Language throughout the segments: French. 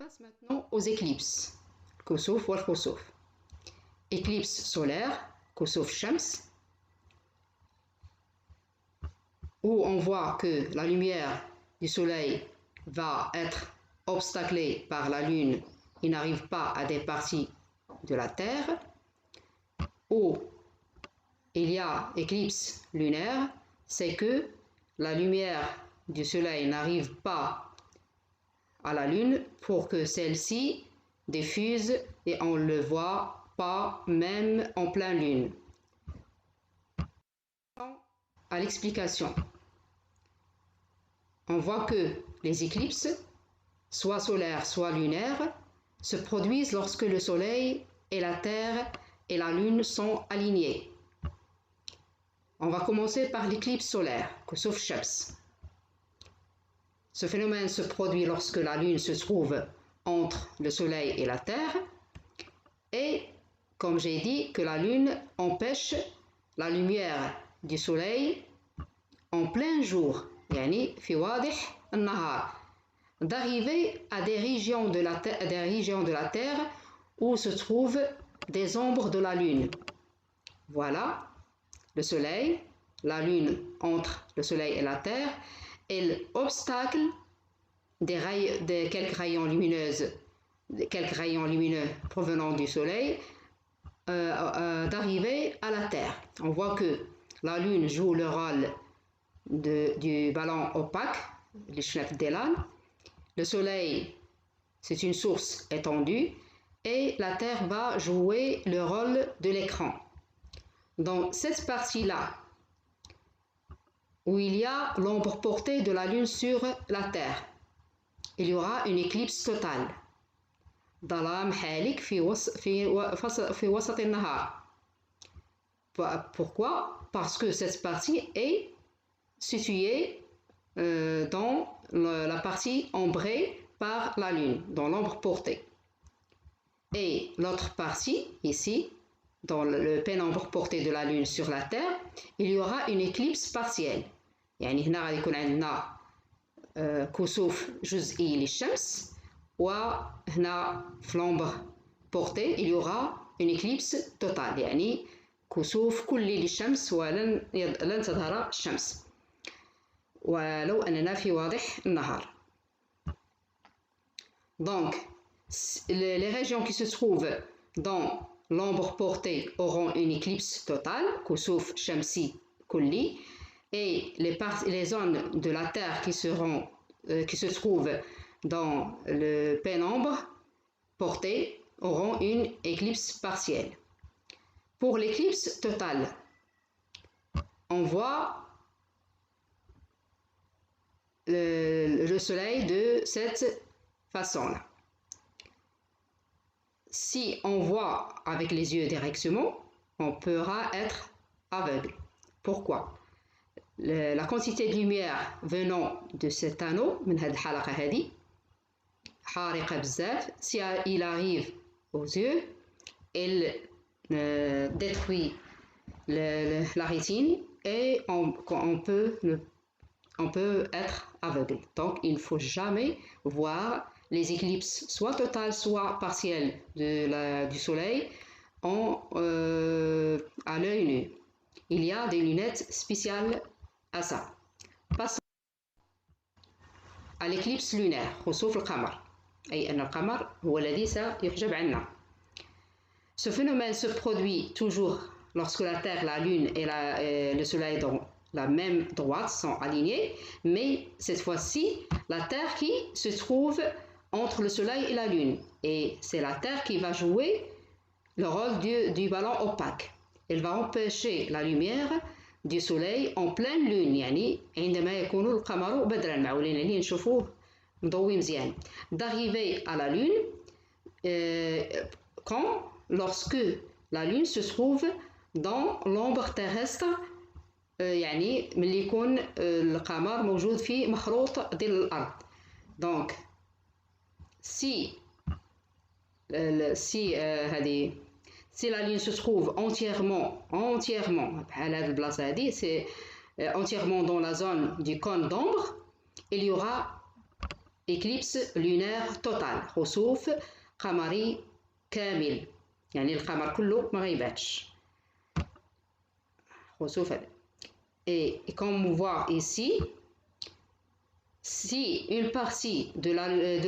passe maintenant aux éclipses, Kusuf ou Khusuf. Éclipse solaire, Kusuf Shams, où on voit que la lumière du soleil va être obstaclée par la lune et n'arrive pas à des parties de la Terre, où il y a éclipse lunaire, c'est que la lumière du soleil n'arrive pas à la lune pour que celle-ci diffuse et on ne le voit pas même en pleine lune. À l'explication, on voit que les éclipses, soit solaires, soit lunaires, se produisent lorsque le soleil et la Terre et la lune sont alignés. On va commencer par l'éclipse solaire, Kusuf Shams. Ce phénomène se produit lorsque la lune se trouve entre le soleil et la Terre et, comme j'ai dit, que la lune empêche la lumière du soleil en plein jour, yani fi wadih an-nahar, d'arriver à des régions de la Terre où se trouvent des ombres de la lune. Voilà, le soleil, la lune entre le soleil et la Terre, et l'obstacle de quelques rayons lumineux provenant du soleil d'arriver à la Terre. On voit que la lune joue le rôle du ballon opaque, le Shnaf Delan. Le soleil, c'est une source étendue et la Terre va jouer le rôle de l'écran. Dans cette partie-là, où il y a l'ombre portée de la lune sur la Terre, il y aura une éclipse totale. ظلام حالك في وسط النهار. Pourquoi? Parce que cette partie est située dans la partie ombrée par la lune, dans l'ombre portée. Et l'autre partie, ici, dans le pénombre porté de la lune sur la Terre, il y aura une éclipse partielle. يعني هنا غادي يكون عندنا كسوف جزئي للشمس وهنا في l'ombre portée il y aura une éclipse totale يعني كسوف كلي للشمس ولن تظهر الشمس ولو أننا في واضح النهار. Donc les régions qui se trouvent dans l'ombre portée auront une éclipse totale, Kusuf Shamsi Kulli, et les zones de la Terre qui se trouvent dans le pénombre porté auront une éclipse partielle. Pour l'éclipse totale, on voit le soleil de cette façon-là. Si on voit avec les yeux directement, on pourra être aveugle. Pourquoi? La quantité de lumière venant de cet anneau, si il arrive aux yeux, il détruit la rétine et on peut être aveugle. Donc il ne faut jamais voir les éclipses soit totales soit partielles du soleil à l'œil nu. Il y a des lunettes spéciales à ça. Passons à l'éclipse lunaire, خسوف القمر، أي أن القمر هو الذي سيحجب عنا. Ce phénomène se produit toujours lorsque la Terre, la Lune et le Soleil dans la même droite sont alignés, mais cette fois-ci, la Terre qui se trouve entre le Soleil et la Lune. Et c'est la Terre qui va jouer le rôle du ballon opaque. Elle va empêcher la lumière du soleil en pleine lune يعني عندما يكون القمر بدرا معولين عليه نشوفوه مضوي مزيان d'arriver à la lune lorsque la lune se trouve dans l'ombre terrestre يعني ملي يكون القمر موجود في مخروط ظل الأرض. Donc si la lune se trouve entièrement c'est entièrement dans la zone du cône d'ombre, il y aura éclipse lunaire totale خسوف قمري كامل يعني القمر كله ما غيبانش خسوف. Et comme on voit ici, si une partie de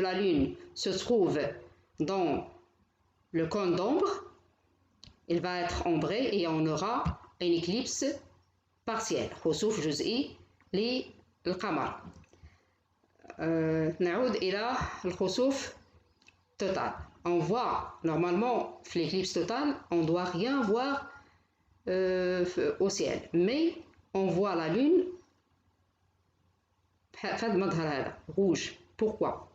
la Lune se trouve dans le cône d'ombre, il va être ombré et on aura une éclipse partielle. خسوف جزئي للقمر. نعود إلى الخسوف total. On voit normalement l'éclipse totale, on ne doit rien voir au ciel, mais on voit la lune rouge. Pourquoi?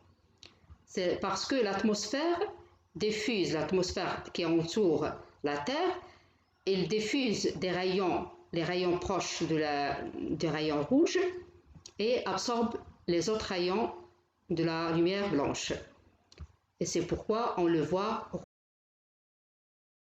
C'est parce que l'atmosphère diffuse, l'atmosphère qui entoure la Terre, il diffuse des rayons, les rayons proches des rayons rouges et absorbe les autres rayons de la lumière blanche. Et c'est pourquoi on le voit